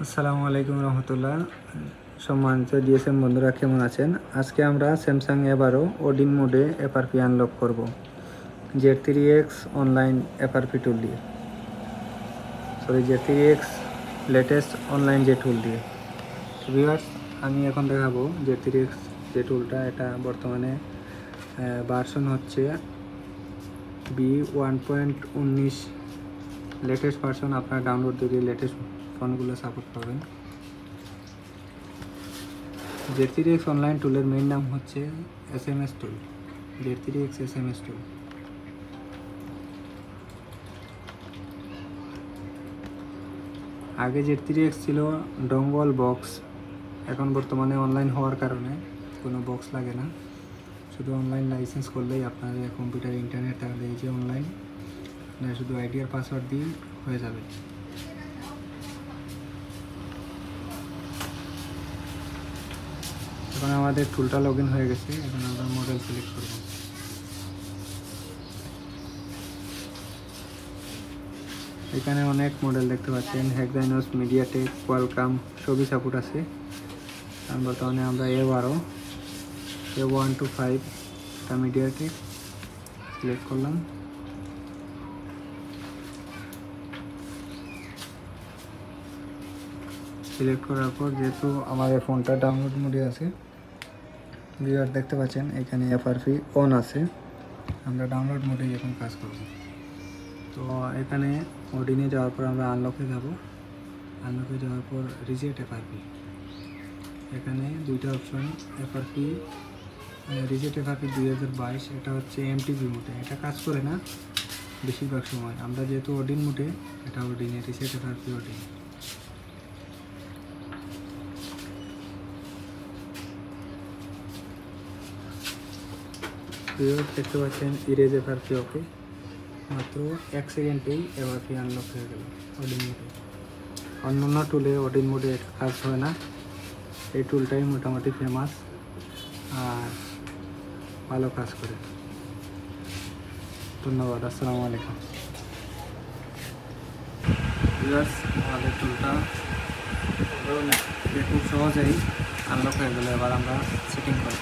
আসসালামু আলাইকুম রহমতুল্লাহ। সম্মানিত ডিএসএম বন্ধুরা, কেমন আছেন? আজকে আমরা স্যামসাং এবারও ওডিন মোডে এফআরপি আনলক করব Z3X অনলাইন এফআরপি টুল দিয়ে, Z3X লেটেস্ট অনলাইন যে টুল দিয়ে। ভিউয়ার্স, আমি এখন দেখাবো Z3X যে টুলটা, এটা বর্তমানে ভার্সন হচ্ছে B1.19 লেটেস্ট ভার্সন। আপনারা ডাউনলোড দিয়ে লেটেস্ট ফোনগুলো সাপোর্ট পাবেন। Z3X অনলাইন টুলের মেইন নাম হচ্ছে SMS টুল, Z3X SMS টুল। আগে Z3X ছিল ডঙ্গল বক্স, এখন বর্তমানে অনলাইন হওয়ার কারণে কোনো বক্স লাগে না, শুধু অনলাইন লাইসেন্স করলেই আপনার কম্পিউটার ইন্টারনেট থাকলে এই যে অনলাইন শুধু আইডি আর পাসওয়ার্ড দিয়ে হয়ে যাবে। এখন আমাদের টুলটা লগ ইন হয়ে গেছে। এখন আমরা মডেল সিলেক্ট করব। এখানে অনেক মডেল দেখতে পাচ্ছেন, হেক্সাইনোস, মিডিয়াটেক, কোয়ালকম সবই সাপোর্ট আছে। কারণ বর্তমানে আমরা A125 এটা মিডিয়াটেক সিলেক্ট করলাম। সিলেক্ট করার পর যেহেতু আমাদের ফোনটা ডাউনলোড মোডে আছে, ভিউয়ার দেখতে পাচ্ছেন এখানে এফআরপি অন আছে। আমরা ডাউনলোড মোডে এখন কাজ করব। তো এখানে ওডিনে যাওয়ার পর আমরা আনলকে যাব। আনলকে যাওয়ার পর রিজেক্ট এফআরপি, এখানে দুইটা অপশন, এফআরপি রিজেক্ট এফআরপি 2022, এটা হচ্ছে এমটিভি মোডে, এটা কাজ করে না বেশিরভাগ সময়। আমরা যেহেতু ওডিন মোডে, এটা ওডিনে রিজেক্ট এফআরপি ওডিন। দেখতে পাচ্ছেন ইরেজ এফআরপি ওকে, মাত্র 1 সেকেন্ডেই এফআরপি আনলক হয়ে গেল ওডিন মোডে। অন্যান্য টুলে ওডিন মোডে কাজ হয় না, এই টুলটাই মোটামুটি ফেমাস আর ভালো কাজ করে। ধন্যবাদ, আসসালামু আলাইকুম। আমাদের টুলটা খুব সহজেই আনলক হয়ে গেল। এবার আমরা সেটিং করব।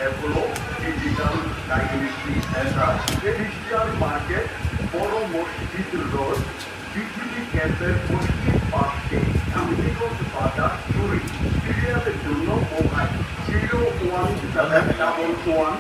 Apollo digital diagnostic centre, digital market, বড় মসজিদ রোড, বিজেপি ক্যাম্পের পশ্চিম পাশে, আমিগঞ্জ বাজার, চুরি। সিরিয়ালের জন্য মোবাইল 011111